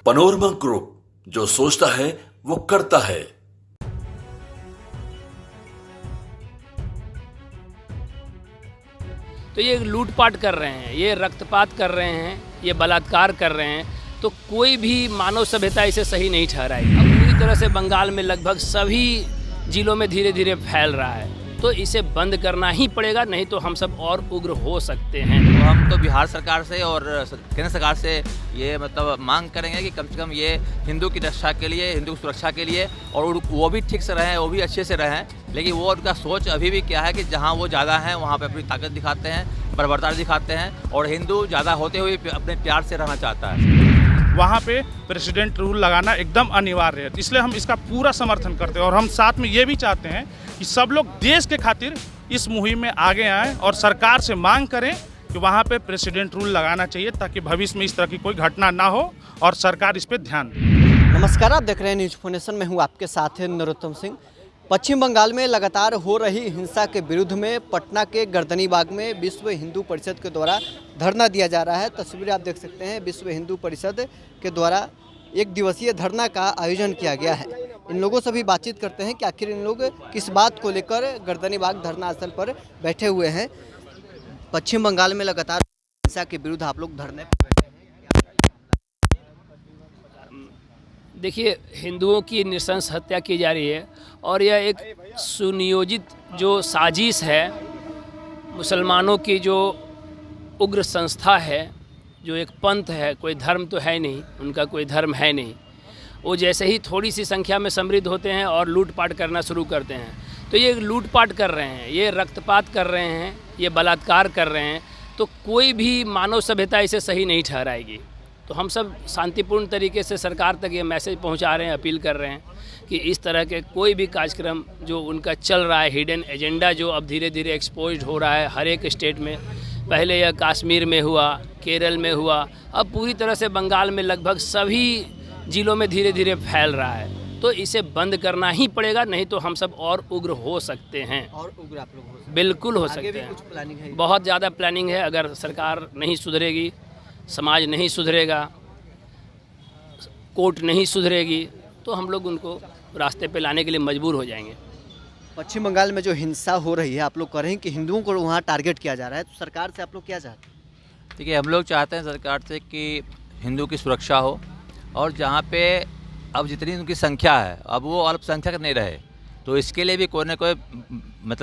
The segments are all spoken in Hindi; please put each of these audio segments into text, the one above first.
पनोरमा ग्रुप, जो सोचता है वो करता है। तो ये लूटपाट कर रहे हैं, ये रक्तपात कर रहे हैं, ये बलात्कार कर रहे हैं, तो कोई भी मानव सभ्यता इसे सही नहीं ठहराएगी। अब पूरी तरह से बंगाल में लगभग सभी जिलों में धीरे धीरे फैल रहा है, तो इसे बंद करना ही पड़ेगा, नहीं तो हम सब और उग्र हो सकते हैं। तो हम तो बिहार सरकार से और केंद्र सरकार से ये मांग करेंगे कि कम से कम ये हिंदू की रक्षा के लिए, हिंदू की सुरक्षा के लिए, और वो भी ठीक से रहें, वो भी अच्छे से रहें। लेकिन वो उनका सोच अभी भी क्या है कि जहाँ वो ज़्यादा हैं वहाँ पे अपनी ताकत दिखाते हैं, बर्बरता दिखाते हैं, और हिंदू ज़्यादा होते हुए अपने प्यार से रहना चाहता है। वहाँ पे प्रेसिडेंट रूल लगाना एकदम अनिवार्य है, इसलिए हम इसका पूरा समर्थन करते हैं। और हम साथ में ये भी चाहते हैं कि सब लोग देश के खातिर इस मुहिम में आगे आएँ और सरकार से मांग करें कि वहाँ पे प्रेसिडेंट रूल लगाना चाहिए, ताकि भविष्य में इस तरह की कोई घटना ना हो और सरकार इस पर ध्यान दे। नमस्कार, आप देख रहे हैं न्यूज फोनेशन में हूँ आपके साथ है नरोत्तम सिंह। पश्चिम बंगाल में लगातार हो रही हिंसा के विरुद्ध में पटना के गर्दनीबाग में विश्व हिंदू परिषद के द्वारा धरना दिया जा रहा है। तस्वीरें आप देख सकते हैं, विश्व हिंदू परिषद के द्वारा एक दिवसीय धरना का आयोजन किया गया है। इन लोगों से भी बातचीत करते हैं कि आखिर इन लोग किस बात को लेकर गर्दनीबाग धरना स्थल पर बैठे हुए हैं। पश्चिम बंगाल में लगातार हिंसा के विरुद्ध आप लोग धरने पर बैठे हैं। देखिए, हिंदुओं की नृशंस हत्या की जा रही है और यह एक सुनियोजित जो साजिश है, मुसलमानों की जो उग्र संस्था है, जो एक पंथ है, कोई धर्म तो है नहीं, उनका कोई धर्म है नहीं, वो जैसे ही थोड़ी सी संख्या में समृद्ध होते हैं और लूटपाट करना शुरू करते हैं। तो ये लूटपाट कर रहे हैं, ये रक्तपात कर रहे हैं, ये बलात्कार कर रहे हैं, तो कोई भी मानव सभ्यता इसे सही नहीं ठहराएगी। तो हम सब शांतिपूर्ण तरीके से सरकार तक ये मैसेज पहुंचा रहे हैं, अपील कर रहे हैं कि इस तरह के कोई भी कार्यक्रम जो उनका चल रहा है, हिडन एजेंडा जो अब धीरे धीरे एक्सपोज्ड हो रहा है हर एक स्टेट में, पहले यह कश्मीर में हुआ, केरल में हुआ, अब पूरी तरह से बंगाल में लगभग सभी जिलों में धीरे धीरे फैल रहा है, तो इसे बंद करना ही पड़ेगा, नहीं तो हम सब और उग्र हो सकते हैं। और उग्र आप लोग हो सकते हैं? बिल्कुल हो आगे सकते भी हैं। कुछ प्लानिंग है? बहुत ज़्यादा प्लानिंग है। अगर सरकार नहीं सुधरेगी, समाज नहीं सुधरेगा, कोर्ट नहीं सुधरेगी, तो हम लोग उनको रास्ते पे लाने के लिए मजबूर हो जाएंगे। पश्चिम बंगाल में जो हिंसा हो रही है, आप लोग कह रहे हैं कि हिंदुओं को वहाँ टारगेट किया जा रहा है, तो सरकार से आप लोग क्या चाहते हैं? देखिए, हम लोग चाहते हैं सरकार से कि हिंदू की सुरक्षा हो, और जहाँ पे अब जितनी उनकी संख्या है अब वो अल्पसंख्यक नहीं रहे, तो इसके लिए भी कोई ना कोई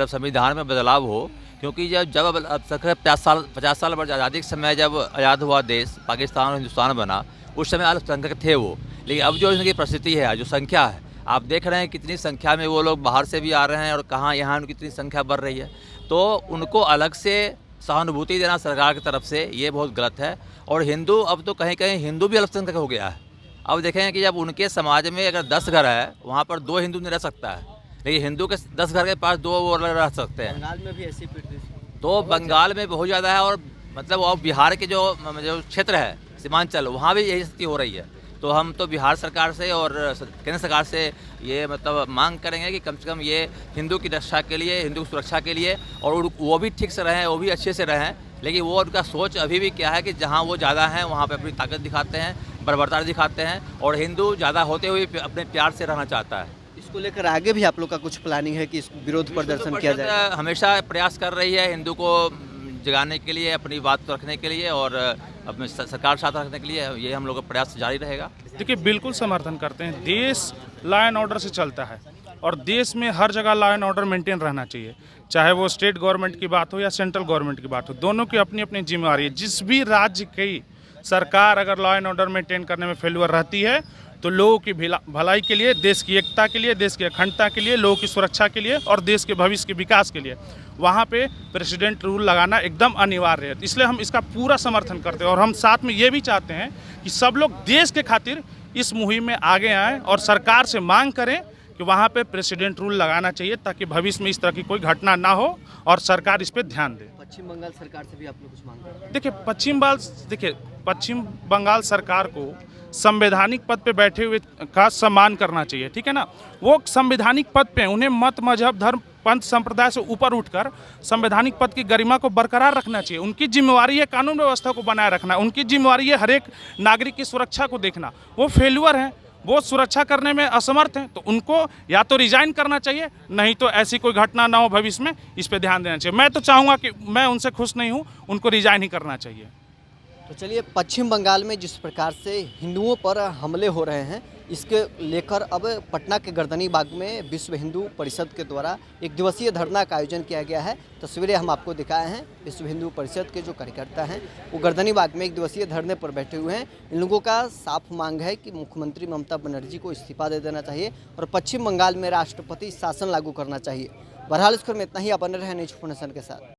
संविधान में बदलाव हो। क्योंकि जब अल्पसंख्यक 50 साल बाद आज़ादी के समय जब आज़ाद हुआ देश, पाकिस्तान और हिंदुस्तान बना, उस समय अल्पसंख्यक थे वो। लेकिन अब जो इनकी परिस्थिति है, जो संख्या है, आप देख रहे हैं कितनी संख्या में वो लोग बाहर से भी आ रहे हैं, और कहाँ यहाँ उनकी कितनी संख्या बढ़ रही है। तो उनको अलग से सहानुभूति देना सरकार की तरफ से ये बहुत गलत है। और हिंदू, अब तो कहीं कहीं हिंदू भी अल्पसंख्यक हो गया है। अब देखें कि जब उनके समाज में अगर 10 घर है, वहाँ पर 2 हिंदू नहीं रह सकता है, लेकिन हिंदू के 10 घर के पास 2 वो रह सकते हैं। बंगाल में भी ऐसी परिस्थिति? तो बंगाल में बहुत ज़्यादा है, और बिहार के जो क्षेत्र है सीमांचल, वहाँ भी यही स्थिति हो रही है। तो हम तो बिहार सरकार से और केंद्र सरकार से ये मांग करेंगे कि कम से कम ये हिंदू की रक्षा के लिए, हिंदू की सुरक्षा के लिए, और वो भी ठीक से रहें, वो भी अच्छे से रहें। लेकिन वो उनका सोच अभी भी क्या है कि जहाँ वो ज़्यादा हैं वहाँ पे अपनी ताकत दिखाते हैं, बर्बरता दिखाते हैं, और हिंदू ज़्यादा होते हुए अपने प्यार से रहना चाहता है। इसको लेकर आगे भी आप लोग का कुछ प्लानिंग है कि इस विरोध प्रदर्शन किया जाए? हमेशा प्रयास कर रही है हिंदू को जगाने के लिए, अपनी बात रखने के लिए, और अपने सरकार साथ रखने के लिए। ये हम लोग का प्रयास जारी रहेगा। देखिए, बिल्कुल समर्थन करते हैं। देश लॉ एंड ऑर्डर से चलता है, और देश में हर जगह लॉ एंड ऑर्डर मेंटेन रहना चाहिए, चाहे वो स्टेट गवर्नमेंट की बात हो या सेंट्रल गवर्नमेंट की बात हो। दोनों की अपनी अपनी जिम्मेवारी है। जिस भी राज्य की सरकार अगर लॉ एंड ऑर्डर मेंटेन करने में फेल्यूर रहती है, तो लोगों की भलाई के लिए, देश की एकता के लिए, देश की अखंडता के लिए, लोगों की सुरक्षा के लिए और देश के भविष्य के विकास के लिए वहाँ पे प्रेसिडेंट रूल लगाना एकदम अनिवार्य है, इसलिए हम इसका पूरा समर्थन करते हैं। और हम साथ में ये भी चाहते हैं कि सब लोग देश के खातिर इस मुहिम में आगे आएँ और सरकार से मांग करें कि वहाँ पे प्रेसिडेंट रूल लगाना चाहिए, ताकि भविष्य में इस तरह की कोई घटना ना हो और सरकार इस पर ध्यान दे। पश्चिम बंगाल सरकार से भी आप लोग कुछ मांग करते हैं? देखिए, पश्चिम बंगाल सरकार को संवैधानिक पद पे बैठे हुए का सम्मान करना चाहिए, ठीक है ना। वो संवैधानिक पद पे, उन्हें मत, मजहब, धर्म पंथ संप्रदाय से ऊपर उठकर संवैधानिक पद की गरिमा को बरकरार रखना चाहिए। उनकी जिम्मेवारी है कानून व्यवस्था को बनाए रखना, उनकी जिम्मेवारी है हर एक नागरिक की सुरक्षा को देखना। वो फेल्यूअर हैं, वो सुरक्षा करने में असमर्थ हैं, तो उनको या तो रिजाइन करना चाहिए, नहीं तो ऐसी कोई घटना ना हो भविष्य में, इस पर ध्यान देना चाहिए। मैं तो चाहूँगा कि मैं उनसे खुश नहीं हूँ, उनको रिजाइन ही करना चाहिए। तो चलिए, पश्चिम बंगाल में जिस प्रकार से हिंदुओं पर हमले हो रहे हैं, इसके लेकर अब पटना के गर्दनी बाग में विश्व हिंदू परिषद के द्वारा एक दिवसीय धरना का आयोजन किया गया है। तस्वीरें हम आपको दिखाए हैं। विश्व हिंदू परिषद के जो कार्यकर्ता हैं वो गर्दनी बाग में एक दिवसीय धरने पर बैठे हुए हैं। इन लोगों का साफ मांग है कि मुख्यमंत्री ममता बनर्जी को इस्तीफा दे देना चाहिए और पश्चिम बंगाल में राष्ट्रपति शासन लागू करना चाहिए। बहरहाल इस खबर में इतना ही। आप बने रहे न्यूज़ 24 के साथ।